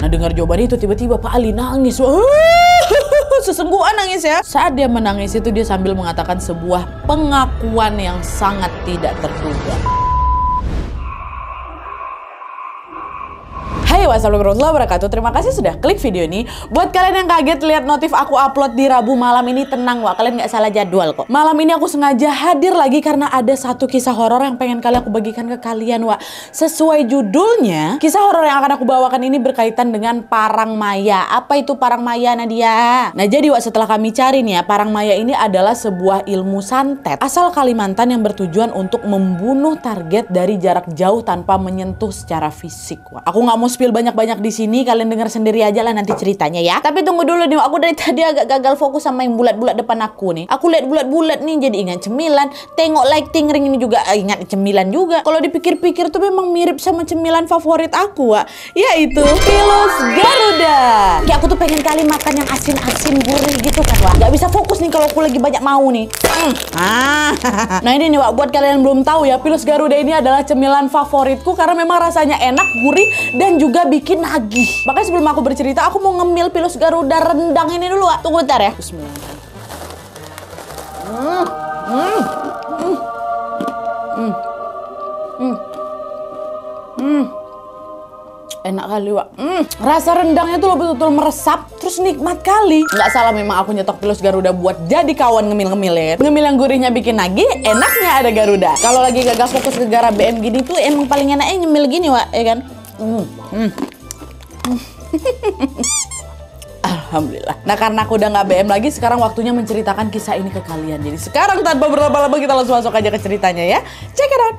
Nah dengar jawaban itu tiba-tiba Pak Ali nangis. Sesenggukan nangis ya. Saat dia menangis itu dia sambil mengatakan sebuah pengakuan yang sangat tidak terduga. Hai, wassalamualaikum warahmatullahi wabarakatuh. Terima kasih sudah klik video ini. Buat kalian yang kaget lihat notif aku upload di Rabu malam ini, tenang wah, kalian nggak salah jadwal kok. Malam ini aku sengaja hadir lagi karena ada satu kisah horor yang pengen kali aku bagikan ke kalian wah. Sesuai judulnya, kisah horor yang akan aku bawakan ini berkaitan dengan parang maya. Apa itu parang maya, Nadia? Nah jadi wah, setelah kami cari nih ya, parang maya ini adalah sebuah ilmu santet asal Kalimantan yang bertujuan untuk membunuh target dari jarak jauh tanpa menyentuh secara fisik wah. Aku nggak mau spill banyak-banyak di sini, kalian dengar sendiri aja lah nanti ceritanya ya. Tapi tunggu dulu nih, aku dari tadi agak gagal fokus sama yang bulat-bulat depan aku nih. Aku lihat bulat-bulat nih jadi ingat cemilan. Tengok lighting ring ini juga ingat cemilan juga. Kalau dipikir-pikir tuh memang mirip sama cemilan favorit aku, Wak. Yaitu Pilus Garuda. Kayak aku tuh pengen kali makan yang asin-asin gurih gitu kan, Wak. Gak bisa fokus nih kalau aku lagi banyak mau nih. Nah ini nih, Wak, buat kalian yang belum tahu ya, Pilus Garuda ini adalah cemilan favoritku karena memang rasanya enak, gurih, dan juga bikin nagih. Makanya sebelum aku bercerita, aku mau ngemil Pilus Garuda rendang ini dulu, Wak. Tunggu bentar ya. Bismillah. Enak kali, Wak. Rasa rendangnya tuh betul-betul meresap, terus nikmat kali. Nggak salah memang aku nyetok Pilus Garuda buat jadi kawan ngemil-ngemil ya. Ngemil yang gurihnya bikin nagih, enaknya ada Garuda. Kalau lagi gagal fokus ke gara BM gini tuh emang paling enaknya nyemil gini, Wak, ya kan? Alhamdulillah. Nah karena aku udah nggak BM lagi, sekarang waktunya menceritakan kisah ini ke kalian. Jadi sekarang tanpa berlama-lama kita langsung masuk aja ke ceritanya ya. Check it out.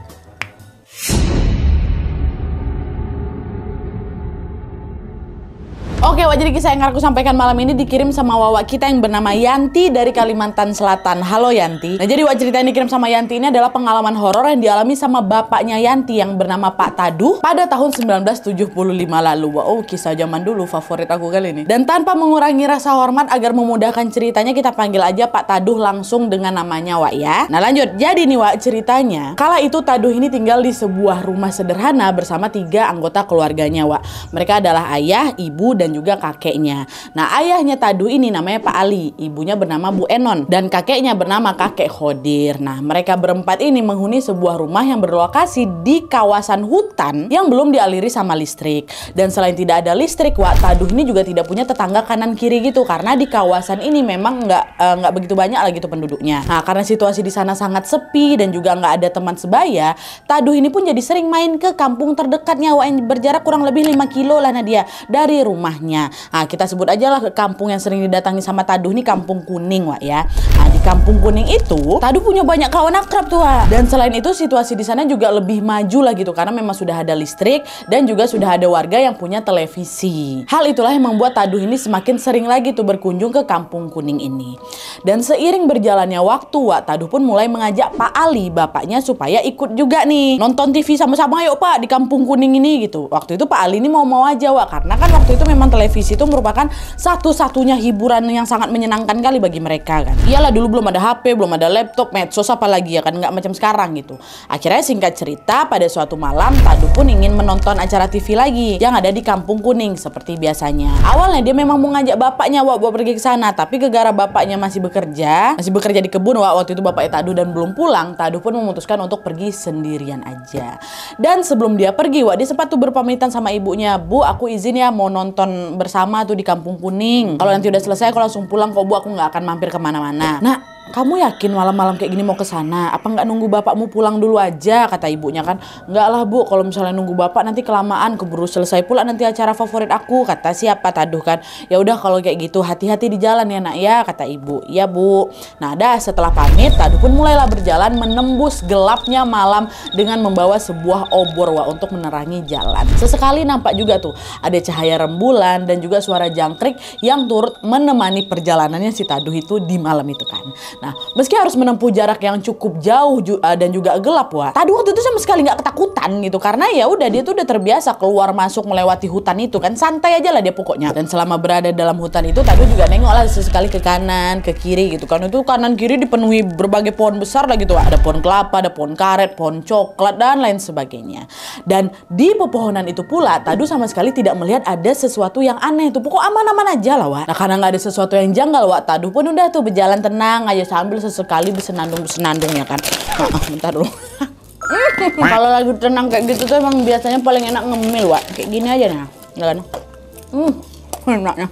Oke, Wak, jadi kisah yang aku sampaikan malam ini dikirim sama Wawak kita yang bernama Yanti dari Kalimantan Selatan. Halo Yanti. Nah jadi Wak, cerita yang dikirim sama Yanti ini adalah pengalaman horor yang dialami sama bapaknya Yanti yang bernama Pak Taduh pada tahun 1975 lalu. Wow, kisah zaman dulu favorit aku kali ini. Dan tanpa mengurangi rasa hormat agar memudahkan ceritanya, kita panggil aja Pak Taduh langsung dengan namanya, Wak ya. Nah lanjut, jadi nih Wak, ceritanya kala itu Taduh ini tinggal di sebuah rumah sederhana bersama 3 anggota keluarganya, Wak. Mereka adalah ayah, ibu, dan juga kakeknya. Nah ayahnya Taduh ini namanya Pak Ali, ibunya bernama Bu Enon, dan kakeknya bernama Kakek Khodir. Nah mereka berempat ini menghuni sebuah rumah yang berlokasi di kawasan hutan yang belum dialiri sama listrik. Dan selain tidak ada listrik, Wak, Taduh ini juga tidak punya tetangga kanan kiri gitu, karena di kawasan ini memang nggak begitu banyak lagi tuh penduduknya. Nah karena situasi di sana sangat sepi dan juga nggak ada teman sebaya, Taduh ini pun jadi sering main ke kampung terdekatnya, Wak, yang berjarak kurang lebih 5 kilo lah Nadia dari rumahnya. Nah, kita sebut aja lah kampung yang sering didatangi sama Taduh nih Kampung Kuning, Wak ya. Nah, di Kampung Kuning itu Taduh punya banyak kawan akrab tuh, Wak. Dan selain itu situasi di sana juga lebih maju lah gitu karena memang sudah ada listrik dan juga sudah ada warga yang punya televisi. Hal itulah yang membuat Taduh ini semakin sering lagi tuh berkunjung ke Kampung Kuning ini. Dan seiring berjalannya waktu, Wak, Taduh pun mulai mengajak Pak Ali, bapaknya, supaya ikut juga nih nonton TV sama-sama, yuk Pak, di Kampung Kuning ini gitu. Waktu itu Pak Ali ini mau-mau aja, Wak, karena kan waktu itu memang televisi itu merupakan satu-satunya hiburan yang sangat menyenangkan kali bagi mereka kan. Iyalah dulu belum ada HP, belum ada laptop, medsos apalagi ya kan, nggak macam sekarang gitu. Akhirnya singkat cerita pada suatu malam Taduh pun ingin menonton acara TV lagi yang ada di Kampung Kuning seperti biasanya. Awalnya dia memang mau ngajak bapaknya, Wak, buat pergi ke sana, tapi gara-gara bapaknya masih bekerja di kebun, Wak, waktu itu bapaknya Taduh dan belum pulang, Taduh pun memutuskan untuk pergi sendirian aja. Dan sebelum dia pergi, Wak, dia sempat tuh berpamitan sama ibunya, Bu, aku izin ya mau nonton bersama tuh di Kampung Kuning. Kalau nanti udah selesai aku langsung pulang kok, Bu, aku nggak akan mampir kemana-mana. Nah kamu yakin malam-malam kayak gini mau ke sana? Apa nggak nunggu bapakmu pulang dulu aja? Kata ibunya kan. Nggak lah, Bu, kalau misalnya nunggu bapak nanti kelamaan, keburu selesai pula nanti acara favorit aku. Kata siapa? Taduh kan. Ya udah kalau kayak gitu hati-hati di jalan ya nak ya, kata ibu. Iya Bu. Nah dah setelah pamit, Taduh pun mulailah berjalan menembus gelapnya malam dengan membawa sebuah obor, Wak, untuk menerangi jalan. Sesekali nampak juga tuh ada cahaya rembulan dan juga suara jangkrik yang turut menemani perjalanannya si Taduh itu di malam itu kan. Nah, meski harus menempuh jarak yang cukup jauh dan juga gelap, Wak, Taduh waktu itu sama sekali nggak ketakutan gitu, karena ya udah dia tuh udah terbiasa keluar masuk melewati hutan itu kan, santai aja lah dia pokoknya. Dan selama berada dalam hutan itu, Taduh juga nengok lah sesekali ke kanan, ke kiri gitu kan. Itu kanan kiri dipenuhi berbagai pohon besar lah gitu, Wak. Ada pohon kelapa, ada pohon karet, pohon coklat dan lain sebagainya. Dan di pepohonan itu pula, Taduh sama sekali tidak melihat ada sesuatu yang aneh tuh. Pokok aman-aman aja lah, Wak. Nah, karena nggak ada sesuatu yang janggal, Wak, Taduh pun udah tuh berjalan tenang aja sambil sesekali bersenandung ya kan. Bentar dulu. Kalau lagi tenang kayak gitu tuh emang biasanya paling enak ngemil, Wak. Kayak gini aja nih. Ya kan? Enaknya.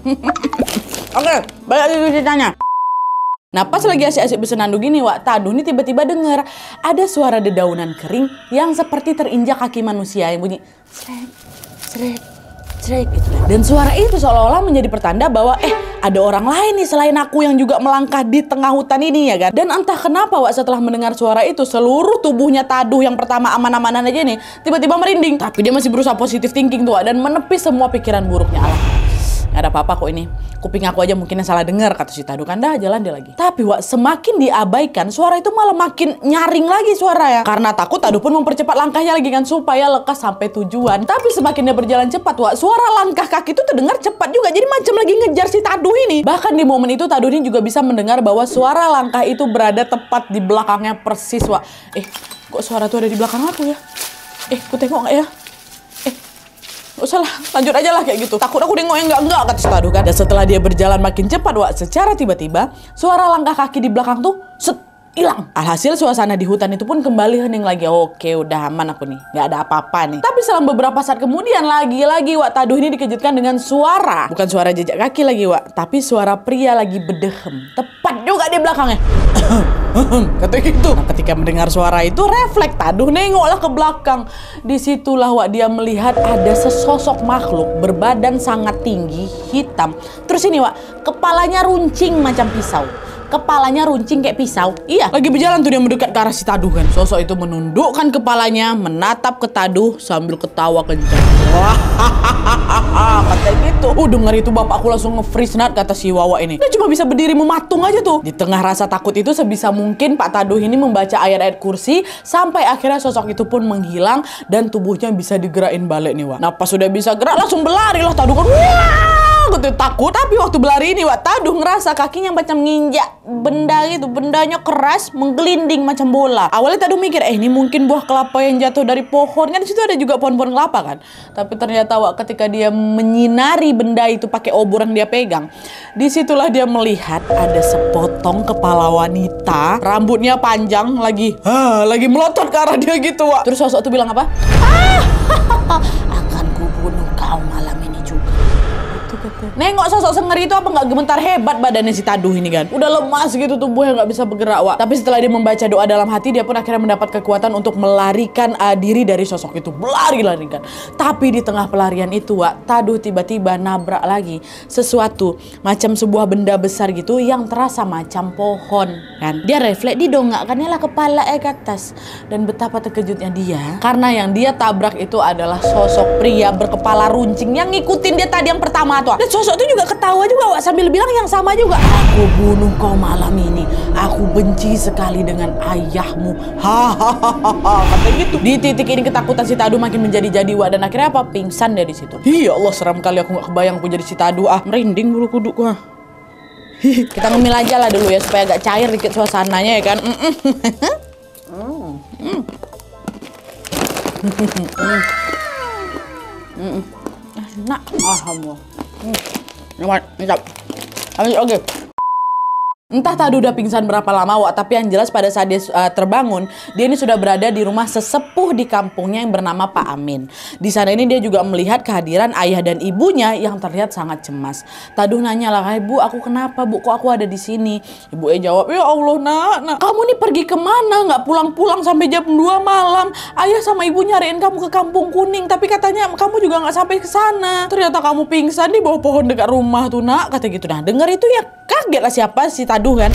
Oke, balik lagi ke ceritanya. Nah, pas lagi asik-asik bersenandung gini, Wak, Taduh ini tiba-tiba dengar ada suara dedaunan kering yang seperti terinjak kaki manusia yang bunyi srek, srek, srek gitu. Dan suara itu seolah-olah menjadi pertanda bahwa ada orang lain nih selain aku yang juga melangkah di tengah hutan ini ya kan. Dan entah kenapa, Wak, setelah mendengar suara itu seluruh tubuhnya Taduh yang pertama aman-amanan aja nih tiba-tiba merinding. Tapi dia masih berusaha positive thinking tuh, Wak, dan menepis semua pikiran buruknya. Alah, nggak ada apa-apa kok ini. Kuping aku aja mungkin yang salah dengar, kata si Taduh kan. Dah, jalan dia lagi. Tapi, Wak, semakin diabaikan, suara itu malah makin nyaring lagi suara ya. Karena takut, Taduh pun mempercepat langkahnya lagi kan supaya lekas sampai tujuan. Tapi semakin dia berjalan cepat, Wak, suara langkah kaki itu terdengar cepat juga. Jadi macam lagi ngejar si Taduh ini. Bahkan di momen itu Taduh ini juga bisa mendengar bahwa suara langkah itu berada tepat di belakangnya persis, Wak. Kok suara itu ada di belakang aku ya? Ku tengok nggak ya? Gak usah lah, lanjut aja lah kayak gitu. Takut aku nengok yang enggak, kata si Taduh kan. Dan setelah dia berjalan makin cepat, Wak, secara tiba-tiba suara langkah kaki di belakang tuh hilang. Alhasil suasana di hutan itu pun kembali hening lagi. Oke, udah aman aku nih, nggak ada apa-apa nih. Tapi selang beberapa saat kemudian lagi-lagi, Wak, Taduh ini dikejutkan dengan suara. Bukan suara jejak kaki lagi, Wak, tapi suara pria lagi bedehem. Tepat juga di belakangnya. Kata gitu. Nah, ketika mendengar suara itu, refleks Taduh nengoklah ke belakang. Disitulah, Wak, dia melihat ada sesosok makhluk berbadan sangat tinggi, hitam. Terus ini, Wak, kepalanya runcing macam pisau. Kepalanya runcing kayak pisau. Iya, lagi berjalan tuh dia mendekat ke arah si Taduh kan. Sosok itu menundukkan kepalanya, menatap ke Taduh sambil ketawa kencang. Kata gitu. Dengar itu bapakku langsung nge-freeze nut, kata si Wawa ini. Dia cuma bisa berdiri mematung aja tuh. Di tengah rasa takut itu, sebisa mungkin Pak Taduh ini membaca ayat-ayat kursi sampai akhirnya sosok itu pun menghilang dan tubuhnya bisa digerakin balik nih, Wak. Nah, pas sudah bisa gerak langsung berlari lah Taduh kan. Gitu takut. Tapi waktu berlari ini, Wak, Taduh ngerasa kakinya macam nginjak benda gitu. Bendanya keras, menggelinding macam bola. Awalnya Taduh mikir, ini mungkin buah kelapa yang jatuh dari pohon. Kan di situ ada juga pohon-pohon kelapa kan. Tapi ternyata, Wak, ketika dia menyinari benda itu pakai obor yang dia pegang, disitulah dia melihat ada sepotong kepala wanita, rambutnya panjang, lagi melotot ke arah dia gitu, Wak. Terus sosok itu bilang apa? Akan kubunuh kau malam ini juga. Nengok sosok sengeri itu apa nggak gemetar hebat badannya si Taduh ini kan. Udah lemas gitu tubuhnya, nggak bisa bergerak, Wak. Tapi setelah dia membaca doa dalam hati, dia pun akhirnya mendapat kekuatan untuk melarikan diri dari sosok itu. Berlari kan. Tapi di tengah pelarian itu, Wak, Taduh tiba-tiba nabrak lagi sesuatu macam sebuah benda besar gitu yang terasa macam pohon kan. Dia refleks, didongakkannya lah kepala ke atas. Dan betapa terkejutnya dia karena yang dia tabrak itu adalah sosok pria berkepala runcing yang ngikutin dia tadi yang pertama tuh. Dan sosok itu juga ketawa juga, Wak, sambil bilang yang sama juga. Aku bunuh kau malam ini. Aku benci sekali dengan ayahmu. Hahaha. Kata gitu. Di titik ini ketakutan si Taduh makin menjadi-jadi, Wak, dan akhirnya apa? Pingsan dia di situ. Ya Allah, seram kali, aku nggak kebayang aku jadi si Taduh. Merinding bulu kuduk gua. Kita ngemil aja lah dulu ya supaya agak cair dikit suasananya ya kan. Enak. Alhamdulillah. Mantap. Oke. Entah Taduh udah pingsan berapa lama, Wak, tapi yang jelas pada saat dia terbangun, dia ini sudah berada di rumah sesepuh di kampungnya yang bernama Pak Amin. Di sana ini dia juga melihat kehadiran ayah dan ibunya yang terlihat sangat cemas. Taduh nanya lah, "Ibu, aku kenapa, Bu? Kok aku ada di sini?" Ibunya jawab, "Ya Allah, nak, kamu nih pergi kemana? Nggak pulang-pulang sampai jam 2 malam. Ayah sama ibu nyariin kamu ke Kampung Kuning, tapi katanya kamu juga nggak sampai ke sana. Ternyata kamu pingsan di bawah pohon dekat rumah tuh, nak," kata gitu. Nah, dengar itu ya kaget lah siapa si Taduh kan.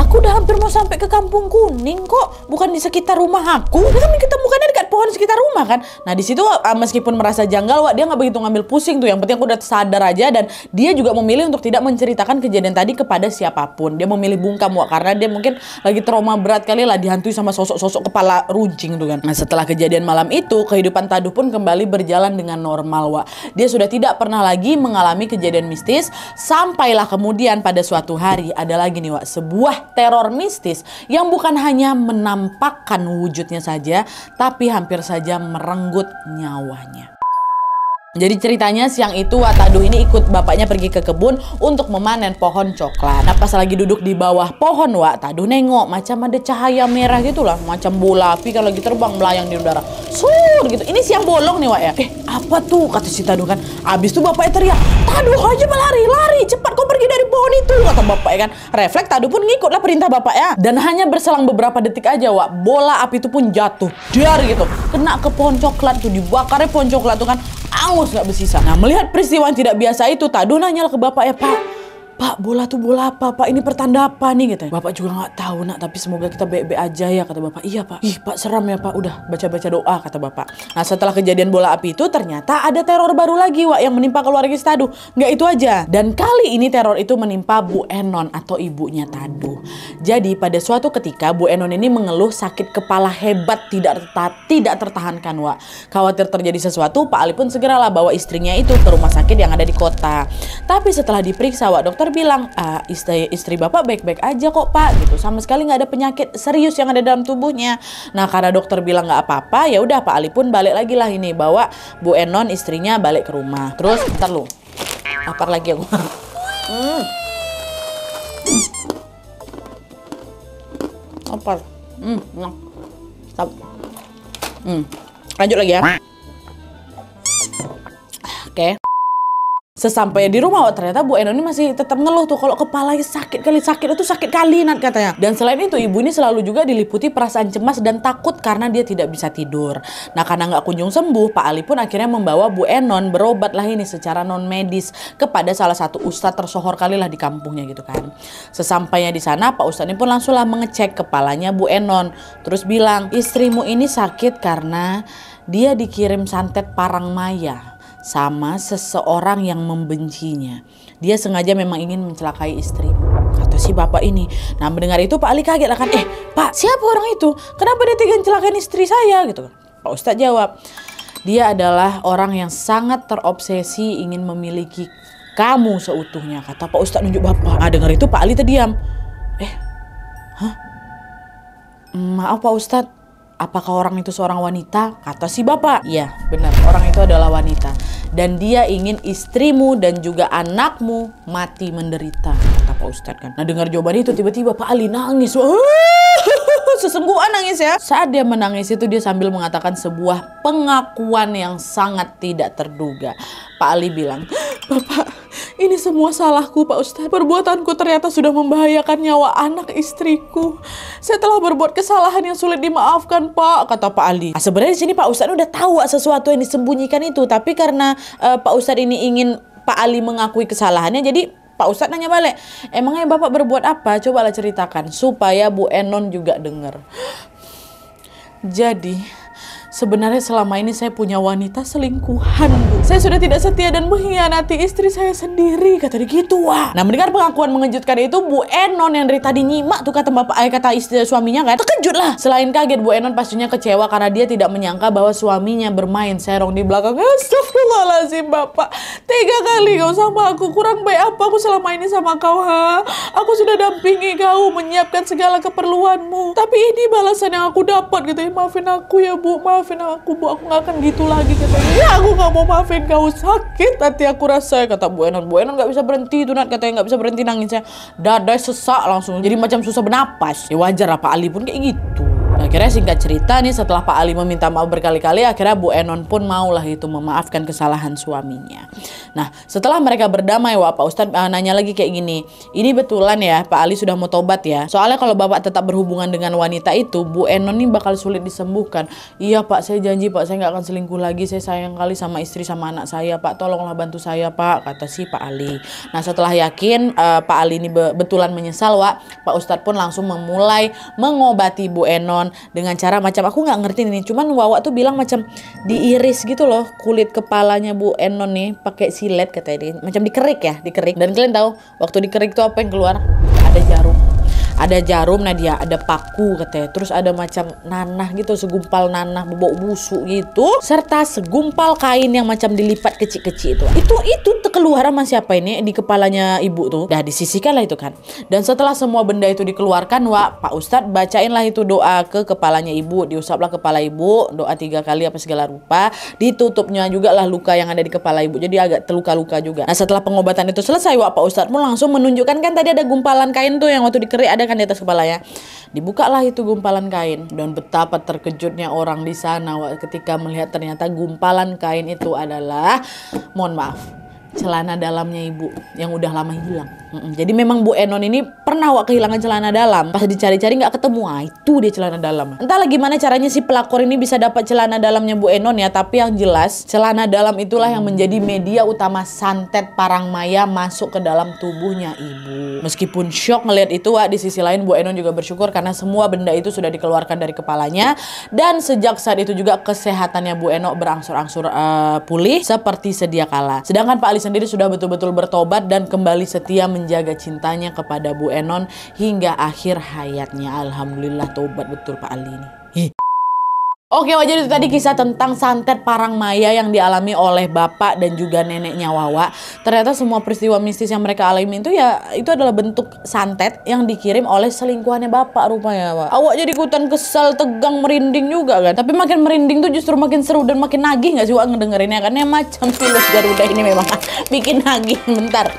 Aku udah hampir mau sampai ke Kampung Kuning kok, bukan di sekitar rumah aku. Kan kita bukannya dekat pohon pohon sekitar rumah kan. Nah di situ meskipun merasa janggal, Wak, dia nggak begitu ngambil pusing tuh. Yang penting aku udah sadar aja, dan dia juga memilih untuk tidak menceritakan kejadian tadi kepada siapapun. Dia memilih bungkam, Wak, karena dia mungkin lagi trauma berat kali lah, dihantui sama sosok-sosok kepala runcing tuh kan. Nah setelah kejadian malam itu, kehidupan Taduh pun kembali berjalan dengan normal, Wak. Dia sudah tidak pernah lagi mengalami kejadian mistis. Sampailah kemudian pada suatu hari ada lagi nih, Wak, sebuah teror mistis yang bukan hanya menampakkan wujudnya saja, tapi hampir saja merenggut nyawanya. Jadi ceritanya siang itu Wak Taduh ini ikut bapaknya pergi ke kebun untuk memanen pohon coklat. Nah pas lagi duduk di bawah pohon, Wak Taduh nengok macam ada cahaya merah gitu lah, macam bola api kalau lagi terbang melayang di udara. Sur gitu. Ini siang bolong nih, Wak ya. Apa tuh, kata si Taduh kan. Abis itu bapaknya teriak, "Taduh aja lari, cepat kau pergi dari pohon itu," kata bapaknya kan. Refleks Taduh pun ngikutlah perintah bapaknya. Dan hanya berselang beberapa detik aja, Wak, bola api itu pun jatuh dar gitu, kena ke pohon coklat tuh, dibakarnya pohon coklat tuh kan. Angus nggak bersisa. Nah melihat peristiwa yang tidak biasa itu, Taduh nanya ke bapaknya, Pak, bola tuh bola apa, Pak? Ini pertanda apa nih?" Gitu. Bapak juga nggak tahu, Nak, tapi semoga kita baik-baik aja ya, kata bapak. "Iya, Pak." "Ih, Pak, seram ya, Pak. Udah baca-baca doa," kata bapak. Nah setelah kejadian bola api itu, ternyata ada teror baru lagi, Wak, yang menimpa keluarga si Taduh. Nggak itu aja. Dan kali ini teror itu menimpa Bu Enon atau ibunya Taduh. Jadi pada suatu ketika Bu Enon ini mengeluh sakit kepala hebat tidak tertahankan, Wak. Khawatir terjadi sesuatu, Pak Ali pun segeralah bawa istrinya itu ke rumah sakit yang ada di kota. Tapi setelah diperiksa, Wak, dokter bilang, istri bapak baik-baik aja kok, Pak, gitu. Sama sekali nggak ada penyakit serius yang ada dalam tubuhnya. Nah karena dokter bilang nggak apa-apa, ya udah Pak Ali pun balik lagi lah ini, bawa Bu Enon istrinya balik ke rumah. Terus ntar lu lapar lagi aku. Lapar. Stop. Lanjut lagi ya. Oke. Sesampainya di rumah, Wak, ternyata Bu Enon ini masih tetap ngeluh tuh kalau kepalanya sakit kali, Nat, katanya. Dan selain itu ibu ini selalu juga diliputi perasaan cemas dan takut karena dia tidak bisa tidur. Nah karena nggak kunjung sembuh, Pak Ali pun akhirnya membawa Bu Enon berobat lah ini secara non medis kepada salah satu ustadz tersohor kali lah di kampungnya gitu kan. Sesampainya di sana, Pak Ustadz ini pun langsung lah mengecek kepalanya Bu Enon. Terus bilang, "Istrimu ini sakit karena dia dikirim santet parang maya sama seseorang yang membencinya. Dia sengaja memang ingin mencelakai istrimu," kata si bapak ini. Nah mendengar itu Pak Ali kaget lah kan. "Pak, siapa orang itu? Kenapa dia tega celakain istri saya?" gitu. Pak Ustadz jawab, "Dia adalah orang yang sangat terobsesi ingin memiliki kamu seutuhnya," kata Pak Ustadz nunjuk bapak. Nah dengar itu Pak Ali terdiam. "Maaf Pak Ustadz, apakah orang itu seorang wanita?" kata si bapak. "Iya benar, orang itu adalah wanita. Dan dia ingin istrimu dan juga anakmu mati menderita," kata Pak Ustadz kan. Nah dengar jawaban itu tiba-tiba Pak Ali nangis. Sesenggukan nangis ya. Saat dia menangis itu dia sambil mengatakan sebuah pengakuan yang sangat tidak terduga. Pak Ali bilang, "Bapak, ini semua salahku Pak Ustadz. Perbuatanku ternyata sudah membahayakan nyawa anak istriku. Saya telah berbuat kesalahan yang sulit dimaafkan, Pak," kata Pak Ali. Nah, sebenarnya di sini Pak Ustadz udah tahu sesuatu yang disembunyikan itu, tapi karena Pak Ustadz ini ingin Pak Ali mengakui kesalahannya, jadi Pak Ustadz nanya balik, "Emangnya Bapak berbuat apa? Cobalah ceritakan," supaya Bu Enon juga dengar. "Jadi sebenarnya selama ini saya punya wanita selingkuhan, Bu. Saya sudah tidak setia dan mengkhianati istri saya sendiri," kata dia gitu, Wah. Nah mendengar pengakuan mengejutkan itu, Bu Enon yang dari tadi nyimak tuh kata istri suaminya kan, terkejut lah. Selain kaget, Bu Enon pastinya kecewa karena dia tidak menyangka bahwa suaminya bermain serong di belakang. "Astagfirullahaladzim, Bapak. Tega kali kau sama aku. Kurang baik apa aku selama ini sama kau, ha? Aku sudah dampingi kau, menyiapkan segala keperluanmu. Tapi ini balasan yang aku dapat," gitu. "Maafin aku ya, Bu. Maafin aku, Bu. Aku gak akan gitu lagi," katanya. "Ya aku gak mau maafin kau. Sakit hati aku rasa," kata Bu Enon. Bu Enon gak bisa berhenti tuh, Nat, katanya gak bisa berhenti nangisnya. Dada sesak langsung. Jadi macam susah bernapas. Ya wajar lah, Pak Ali pun kayak gitu. Nah, akhirnya singkat cerita nih, setelah Pak Ali meminta maaf berkali-kali, akhirnya Bu Enon pun maulah itu memaafkan kesalahan suaminya. Nah setelah mereka berdamai, Wak, Pak Ustadz nanya lagi kayak gini, "Ini betulan ya Pak Ali sudah mau tobat ya? Soalnya kalau Bapak tetap berhubungan dengan wanita itu, Bu Enon ini bakal sulit disembuhkan." "Iya Pak, saya janji Pak, saya nggak akan selingkuh lagi. Saya sayang kali sama istri sama anak saya, Pak. Tolonglah bantu saya, Pak," kata si Pak Ali. Nah setelah yakin Pak Ali ini betulan menyesal, Wak, Pak Ustadz pun langsung memulai mengobati Bu Enon Enon dengan cara macam aku nggak ngerti ini, cuman Wawa tuh bilang macam diiris gitu loh kulit kepalanya Bu Enon nih pakai silet katanya dia. Macam dikerik ya, dikerik. Dan kalian tahu waktu dikerik tuh apa yang keluar? Ada jarum. Ada jarum Nadia, ada paku katanya. Terus ada macam nanah gitu, segumpal nanah bau busuk gitu, serta segumpal kain yang macam dilipat kecil-kecil itu. Itu keluar sama siapa ini di kepalanya ibu tuh. Dah disisihkan lah itu kan. Dan setelah semua benda itu dikeluarkan, Pak Ustadz bacainlah itu doa ke kepalanya ibu, diusaplah kepala ibu, doa 3 kali apa segala rupa, ditutupnya juga lah luka yang ada di kepala ibu. Jadi agak terluka-luka juga. Nah setelah pengobatan itu selesai, Pak Ustadz pun langsung menunjukkan kan tadi ada gumpalan kain tuh yang waktu dikerik ada kan di atas kepalanya. Dibukalah itu gumpalan kain dan betapa terkejutnya orang di sana ketika melihat ternyata gumpalan kain itu adalah, mohon maaf, celana dalamnya ibu yang udah lama hilang. Jadi memang Bu Enon ini pernah kehilangan celana dalam. Pas dicari-cari nggak ketemu. Itu dia celana dalam. Entahlah gimana caranya si pelakor ini bisa dapat celana dalamnya Bu Enon ya. Tapi yang jelas celana dalam itulah yang menjadi media utama santet Parangmaya masuk ke dalam tubuhnya ibu. Meskipun shock ngelihat itu, di sisi lain Bu Enon juga bersyukur karena semua benda itu sudah dikeluarkan dari kepalanya. Dan sejak saat itu juga kesehatannya Bu Enon berangsur-angsur pulih seperti sedia kala. Sedangkan Pak Ali sendiri sudah betul-betul bertobat dan kembali setia menjaga cintanya kepada Bu Enon hingga akhir hayatnya. Alhamdulillah tobat betul Pak Ali ini. Oke, jadi itu tadi kisah tentang santet Parangmaya yang dialami oleh bapak dan juga neneknya Wawa. Ternyata semua peristiwa mistis yang mereka alami itu ya itu adalah bentuk santet yang dikirim oleh selingkuhannya bapak rupanya, Pak. Awak jadi ikutan kesal, tegang, merinding juga kan. Tapi makin merinding tuh justru makin seru dan makin nagih nggak sih Wak ngedengerinnya? Karena macam Pilus Garuda ini memang bikin nagih. Bentar.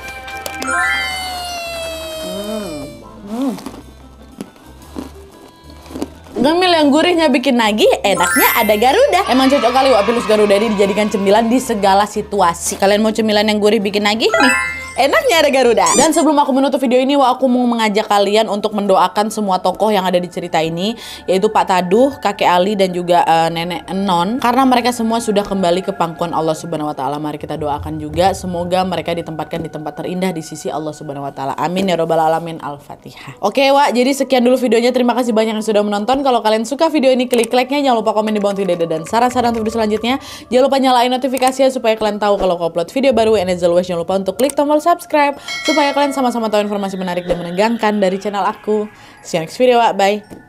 Ngemil yang gurihnya bikin nagih, enaknya ada Garuda. Emang cocok kali Wak Pilus Garuda ini dijadikan cemilan di segala situasi. Kalian mau cemilan yang gurih bikin nagih nih? Enaknya ada Garuda. Dan sebelum aku menutup video ini, aku mau mengajak kalian untuk mendoakan semua tokoh yang ada di cerita ini, yaitu Pak Taduh, Kakek Ali, dan juga Nenek Enon. Karena mereka semua sudah kembali ke pangkuan Allah Subhanahu Wa Taala. Mari kita doakan juga, semoga mereka ditempatkan di tempat terindah di sisi Allah Subhanahu Wa Taala. Amin ya robbal alamin. Al-Fatihah. Oke Wak, jadi sekian dulu videonya. Terima kasih banyak yang sudah menonton. Kalau kalian suka video ini, klik like-nya. Jangan lupa komen di bawah video dan saran-saran untuk video selanjutnya. Jangan lupa nyalain notifikasinya supaya kalian tahu kalau aku upload video baru. And as always, jangan lupa untuk klik tombol subscribe supaya kalian sama-sama tahu informasi menarik dan menegangkan dari channel aku. See you next video, Wak. Bye.